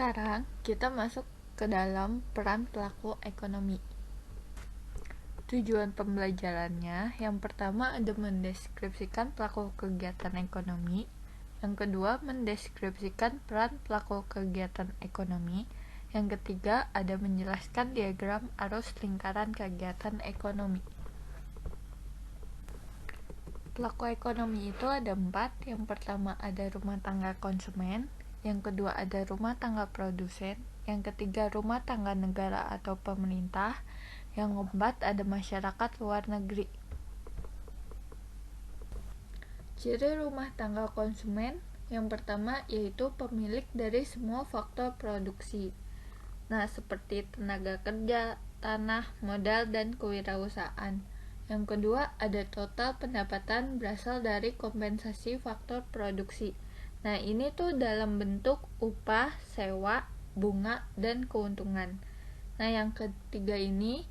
Sekarang kita masuk ke dalam peran pelaku ekonomi. Tujuan pembelajarannya, yang pertama ada mendeskripsikan pelaku kegiatan ekonomi, yang kedua mendeskripsikan peran pelaku kegiatan ekonomi, yang ketiga ada menjelaskan diagram arus lingkaran kegiatan ekonomi. Pelaku ekonomi itu ada 4. Yang pertama ada rumah tangga konsumen, yang kedua ada rumah tangga produsen, yang ketiga rumah tangga negara atau pemerintah, yang keempat ada masyarakat luar negeri. Ciri rumah tangga konsumen yang pertama yaitu pemilik dari semua faktor produksi. Nah, seperti tenaga kerja, tanah, modal, dan kewirausahaan. Yang kedua, ada total pendapatan berasal dari kompensasi faktor produksi. Nah, ini tuh dalam bentuk upah, sewa, bunga, dan keuntungan. Nah, yang ketiga ini,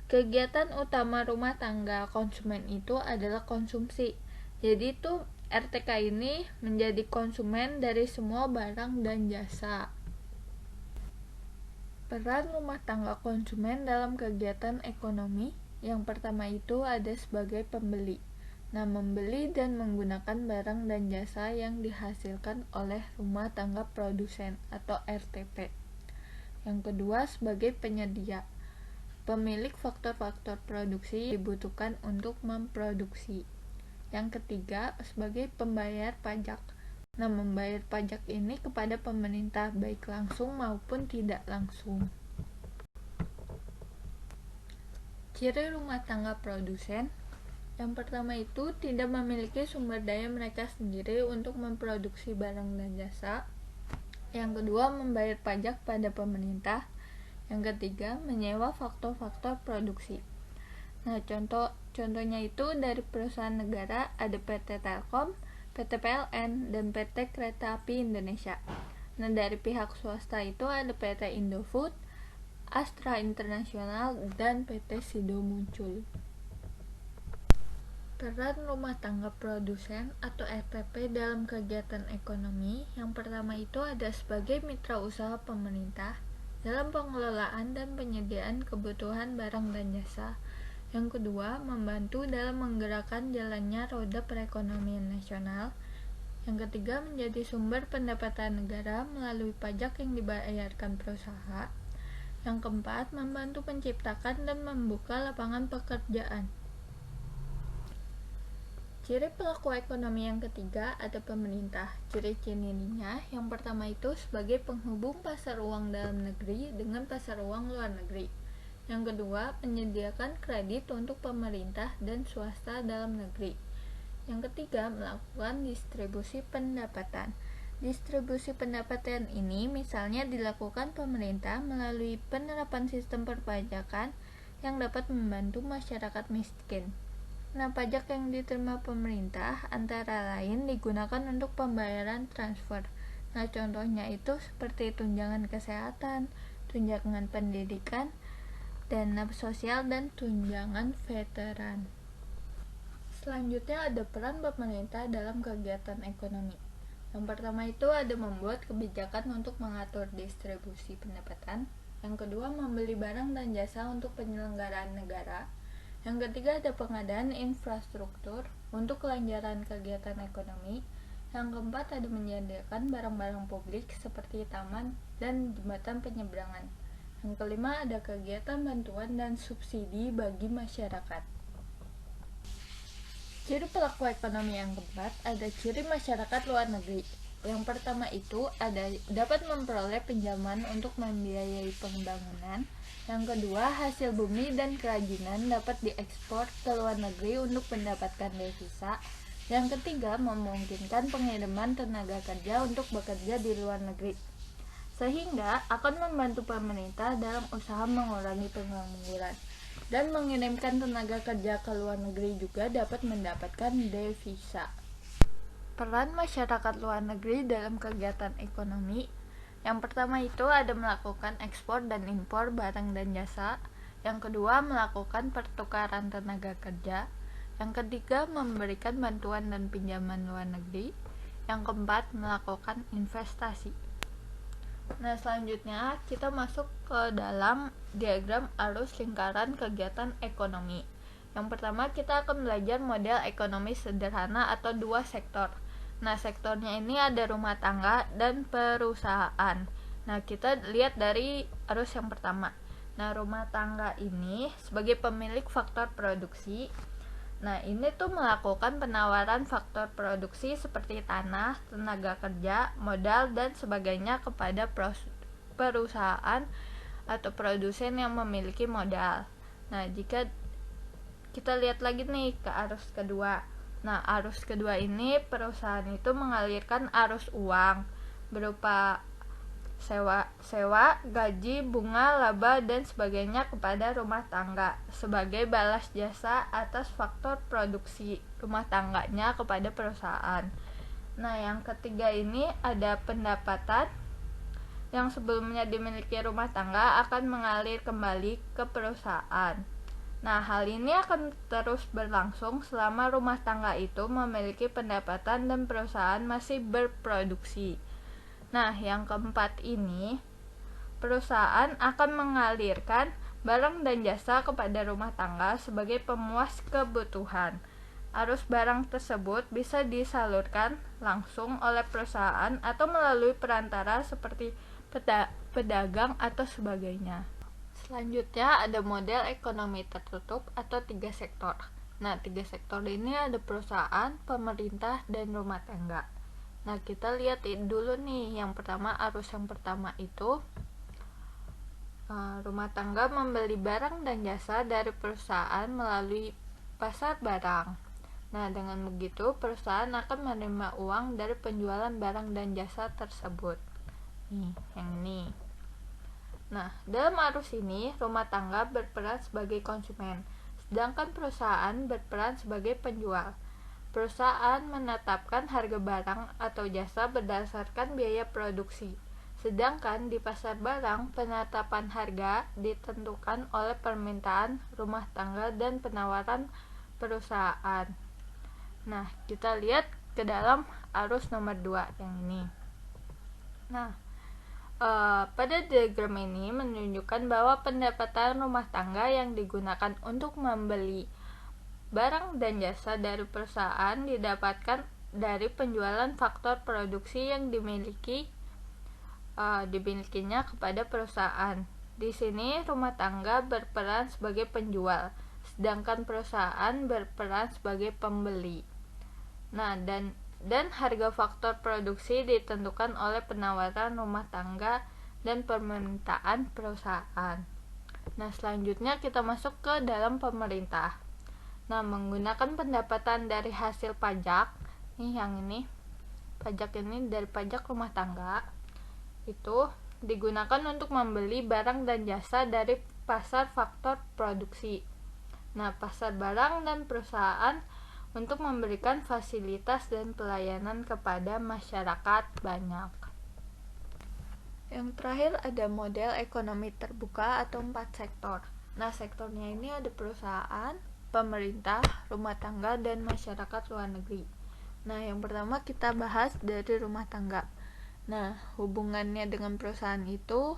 kegiatan utama rumah tangga konsumen itu adalah konsumsi. Jadi tuh RTK ini menjadi konsumen dari semua barang dan jasa. Peran rumah tangga konsumen dalam kegiatan ekonomi, yang pertama itu ada sebagai pembeli. Nah, membeli dan menggunakan barang dan jasa yang dihasilkan oleh rumah tangga produsen atau RTP. Yang kedua sebagai penyedia. Pemilik faktor-faktor produksi dibutuhkan untuk memproduksi. Yang ketiga sebagai pembayar pajak. Nah, membayar pajak ini kepada pemerintah baik langsung maupun tidak langsung. Ciri rumah tangga produsen, yang pertama itu tidak memiliki sumber daya mereka sendiri untuk memproduksi barang dan jasa. Yang kedua, membayar pajak pada pemerintah. Yang ketiga, menyewa faktor-faktor produksi. Nah, contohnya itu dari perusahaan negara ada PT Telkom, PT PLN, dan PT Kereta Api Indonesia. Nah, dari pihak swasta itu ada PT Indofood, Astra International, dan PT Sido Muncul. Peran rumah tangga produsen atau RTP dalam kegiatan ekonomi, yang pertama itu ada sebagai mitra usaha pemerintah dalam pengelolaan dan penyediaan kebutuhan barang dan jasa. Yang kedua, membantu dalam menggerakkan jalannya roda perekonomian nasional. Yang ketiga, menjadi sumber pendapatan negara melalui pajak yang dibayarkan perusahaan. Yang keempat, membantu menciptakan dan membuka lapangan pekerjaan. Ciri pelaku ekonomi yang ketiga ada pemerintah. Ciri-cirinya yang pertama itu sebagai penghubung pasar uang dalam negeri dengan pasar uang luar negeri. Yang kedua, menyediakan kredit untuk pemerintah dan swasta dalam negeri. Yang ketiga, melakukan distribusi pendapatan. Distribusi pendapatan ini misalnya dilakukan pemerintah melalui penerapan sistem perpajakan yang dapat membantu masyarakat miskin. Nah, pajak yang diterima pemerintah antara lain digunakan untuk pembayaran transfer. Nah, contohnya itu seperti tunjangan kesehatan, tunjangan pendidikan, dana sosial, dan tunjangan veteran. Selanjutnya ada peran pemerintah dalam kegiatan ekonomi. Yang pertama itu ada membuat kebijakan untuk mengatur distribusi pendapatan. Yang kedua, membeli barang dan jasa untuk penyelenggaraan negara. Yang ketiga, ada pengadaan infrastruktur untuk kelancaran kegiatan ekonomi. Yang keempat, ada menyediakan barang-barang publik seperti taman dan jembatan penyeberangan. Yang kelima, ada kegiatan bantuan dan subsidi bagi masyarakat. Ciri pelaku ekonomi yang keempat ada ciri masyarakat luar negeri. Yang pertama itu ada dapat memperoleh pinjaman untuk membiayai pembangunan. Yang kedua, hasil bumi dan kerajinan dapat diekspor ke luar negeri untuk mendapatkan devisa. Yang ketiga, memungkinkan pengiriman tenaga kerja untuk bekerja di luar negeri, sehingga akan membantu pemerintah dalam usaha mengurangi pengangguran. Dan mengirimkan tenaga kerja ke luar negeri juga dapat mendapatkan devisa. Peran masyarakat luar negeri dalam kegiatan ekonomi, yang pertama itu ada melakukan ekspor dan impor barang dan jasa. Yang kedua, melakukan pertukaran tenaga kerja. Yang ketiga, memberikan bantuan dan pinjaman luar negeri. Yang keempat, melakukan investasi. Nah, selanjutnya kita masuk ke dalam diagram arus lingkaran kegiatan ekonomi. Yang pertama, kita akan belajar model ekonomi sederhana atau dua sektor. Nah, sektornya ini ada rumah tangga dan perusahaan. Nah, kita lihat dari arus yang pertama. Nah, rumah tangga ini sebagai pemilik faktor produksi. Nah, ini tuh melakukan penawaran faktor produksi seperti tanah, tenaga kerja, modal, dan sebagainya kepada perusahaan atau produsen yang memiliki modal. Nah, jika kita lihat lagi nih ke arus kedua. Nah, arus kedua ini perusahaan itu mengalirkan arus uang berupa sewa, gaji, bunga, laba, dan sebagainya kepada rumah tangga sebagai balas jasa atas faktor produksi rumah tangganya kepada perusahaan. Nah, yang ketiga ini ada pendapatan yang sebelumnya dimiliki rumah tangga akan mengalir kembali ke perusahaan. Nah, hal ini akan terus berlangsung selama rumah tangga itu memiliki pendapatan dan perusahaan masih berproduksi. Nah, yang keempat ini, perusahaan akan mengalirkan barang dan jasa kepada rumah tangga sebagai pemuas kebutuhan. Arus barang tersebut bisa disalurkan langsung oleh perusahaan atau melalui perantara seperti pedagang atau sebagainya. Selanjutnya ada model ekonomi tertutup atau tiga sektor. Nah, tiga sektor ini ada perusahaan, pemerintah, dan rumah tangga. Nah, kita lihat dulu nih, yang pertama arus yang pertama itu rumah tangga membeli barang dan jasa dari perusahaan melalui pasar barang. Nah, dengan begitu perusahaan akan menerima uang dari penjualan barang dan jasa tersebut. Nih, yang ini. Nah, dalam arus ini rumah tangga berperan sebagai konsumen, sedangkan perusahaan berperan sebagai penjual. Perusahaan menetapkan harga barang atau jasa berdasarkan biaya produksi, sedangkan di pasar barang penetapan harga ditentukan oleh permintaan rumah tangga dan penawaran perusahaan. Nah, kita lihat ke dalam arus nomor 2 yang ini. Nah, pada diagram ini menunjukkan bahwa pendapatan rumah tangga yang digunakan untuk membeli barang dan jasa dari perusahaan didapatkan dari penjualan faktor produksi yang dimilikinya kepada perusahaan. Di sini rumah tangga berperan sebagai penjual, sedangkan perusahaan berperan sebagai pembeli. Nah, dan harga faktor produksi ditentukan oleh penawaran rumah tangga dan permintaan perusahaan. Nah, selanjutnya kita masuk ke dalam pemerintah. Nah, menggunakan pendapatan dari hasil pajak, nih yang ini, pajak ini dari pajak rumah tangga, itu digunakan untuk membeli barang dan jasa dari pasar faktor produksi. Nah, pasar barang dan perusahaan untuk memberikan fasilitas dan pelayanan kepada masyarakat banyak. Yang terakhir ada model ekonomi terbuka atau 4 sektor. Nah, sektornya ini ada perusahaan, pemerintah, rumah tangga, dan masyarakat luar negeri. Nah, yang pertama kita bahas dari rumah tangga. Nah, hubungannya dengan perusahaan itu,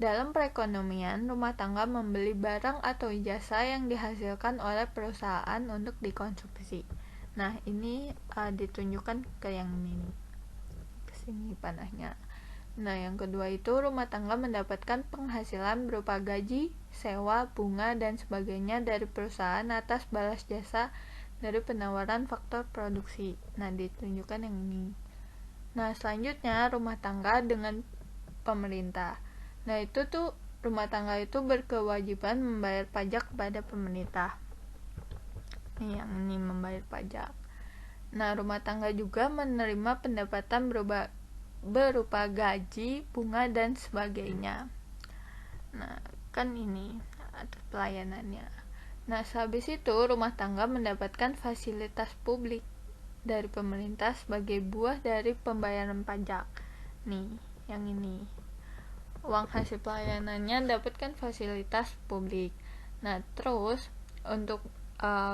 dalam perekonomian, rumah tangga membeli barang atau jasa yang dihasilkan oleh perusahaan untuk dikonsumsi. Nah, ini ditunjukkan ke yang ini, ke sini panahnya. Nah, yang kedua itu rumah tangga mendapatkan penghasilan berupa gaji, sewa, bunga, dan sebagainya dari perusahaan atas balas jasa dari penawaran faktor produksi. Nah, ditunjukkan yang ini. Nah, selanjutnya rumah tangga dengan pemerintah. Nah, itu tuh rumah tangga itu berkewajiban membayar pajak kepada pemerintah. Nih, yang ini membayar pajak. Nah, rumah tangga juga menerima pendapatan berupa gaji, bunga, dan sebagainya. Nah, kan ini atas pelayanannya. Nah, sehabis itu rumah tangga mendapatkan fasilitas publik dari pemerintah sebagai buah dari pembayaran pajak. Nih, yang ini. Uang hasil pelayanannya dapatkan fasilitas publik. Nah, terus untuk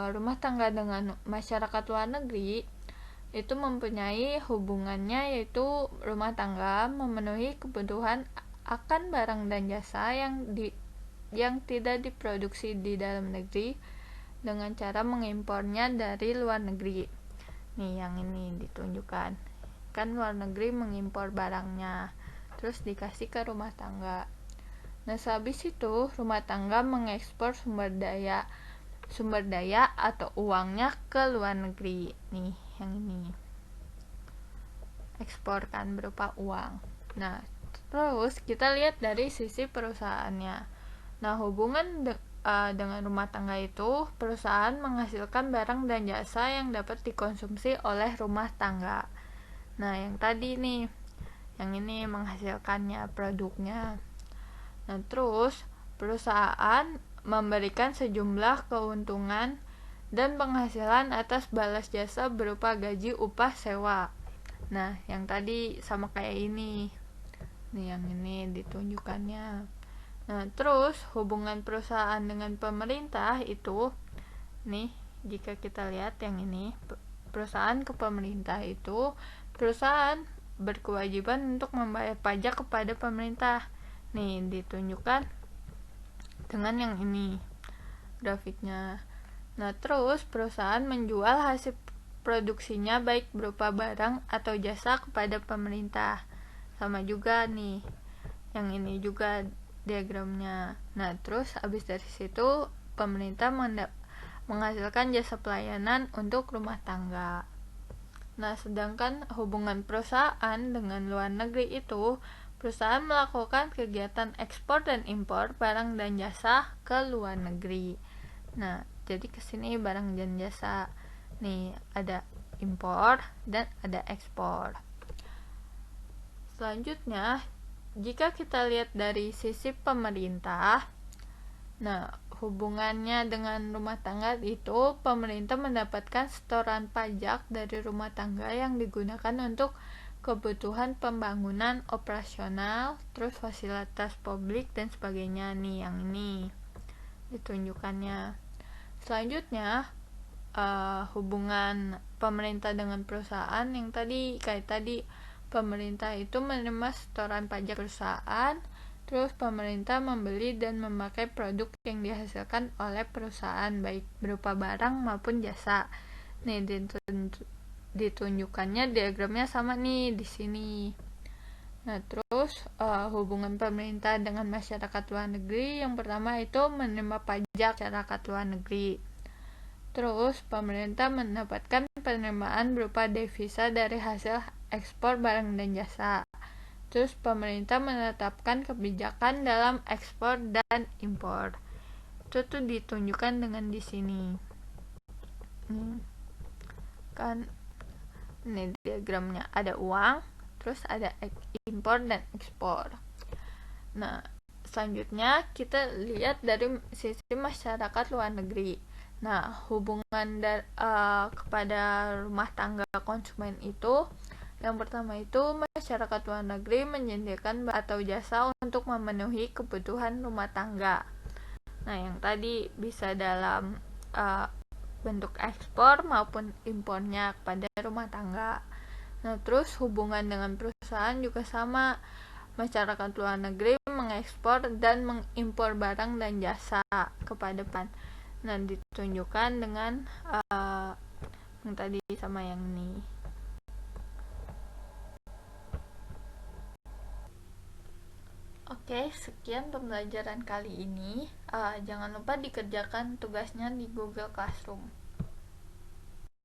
rumah tangga dengan masyarakat luar negeri itu mempunyai hubungannya, yaitu rumah tangga memenuhi kebutuhan akan barang dan jasa yang tidak diproduksi di dalam negeri dengan cara mengimpornya dari luar negeri. Nih yang ini ditunjukkan, kan luar negeri mengimpor barangnya terus dikasih ke rumah tangga. Nah, sehabis itu rumah tangga mengekspor sumber daya atau uangnya ke luar negeri. Nih, yang ini. Ekspor kan berupa uang. Nah, terus kita lihat dari sisi perusahaannya. Nah, hubungan dengan rumah tangga itu, perusahaan menghasilkan barang dan jasa yang dapat dikonsumsi oleh rumah tangga. Nah, yang tadi nih, yang ini menghasilkannya, produknya. Nah, terus perusahaan memberikan sejumlah keuntungan dan penghasilan atas balas jasa berupa gaji, upah, sewa. Nah, yang tadi sama kayak ini. Nih, yang ini ditunjukkannya. Nah, terus hubungan perusahaan dengan pemerintah itu, nih, jika kita lihat yang ini, perusahaan ke pemerintah itu, perusahaan berkewajiban untuk membayar pajak kepada pemerintah. Nih, ditunjukkan dengan yang ini grafiknya. Nah, terus perusahaan menjual hasil produksinya baik berupa barang atau jasa kepada pemerintah. Sama juga nih, yang ini juga diagramnya. Nah, terus habis dari situ pemerintah menghasilkan jasa pelayanan untuk rumah tangga. Nah, sedangkan hubungan perusahaan dengan luar negeri itu, perusahaan melakukan kegiatan ekspor dan impor barang dan jasa ke luar negeri. Nah, jadi kesini barang dan jasa. Nih, ada impor dan ada ekspor. Selanjutnya, jika kita lihat dari sisi pemerintah, nah, hubungannya dengan rumah tangga itu, pemerintah mendapatkan setoran pajak dari rumah tangga yang digunakan untuk kebutuhan pembangunan operasional, terus fasilitas publik dan sebagainya. Nih, yang ini ditunjukkannya. Selanjutnya, hubungan pemerintah dengan perusahaan, yang tadi kayak tadi, pemerintah itu menerima setoran pajak perusahaan, terus pemerintah membeli dan memakai produk yang dihasilkan oleh perusahaan baik berupa barang maupun jasa. Nih, ditunjukkannya diagramnya sama nih di sini. Nah, terus hubungan pemerintah dengan masyarakat luar negeri, yang pertama itu menerima pajak masyarakat luar negeri. Terus pemerintah mendapatkan penerimaan berupa devisa dari hasil ekspor barang dan jasa. Terus pemerintah menetapkan kebijakan dalam ekspor dan impor. Itu tuh ditunjukkan dengan di sini. Kan ini diagramnya ada uang, terus ada impor dan ekspor. Nah, selanjutnya kita lihat dari sisi masyarakat luar negeri. Nah, hubungan kepada rumah tangga konsumen itu, yang pertama itu masyarakat luar negeri menyediakan atau jasa untuk memenuhi kebutuhan rumah tangga. Nah, yang tadi bisa dalam bentuk ekspor maupun impornya kepada rumah tangga. Nah, terus hubungan dengan perusahaan juga sama. Masyarakat luar negeri mengekspor dan mengimpor barang dan jasa kepada pan. Nah, ditunjukkan dengan yang tadi sama yang ini. Oke, sekian pembelajaran kali ini. Jangan lupa dikerjakan tugasnya di Google Classroom.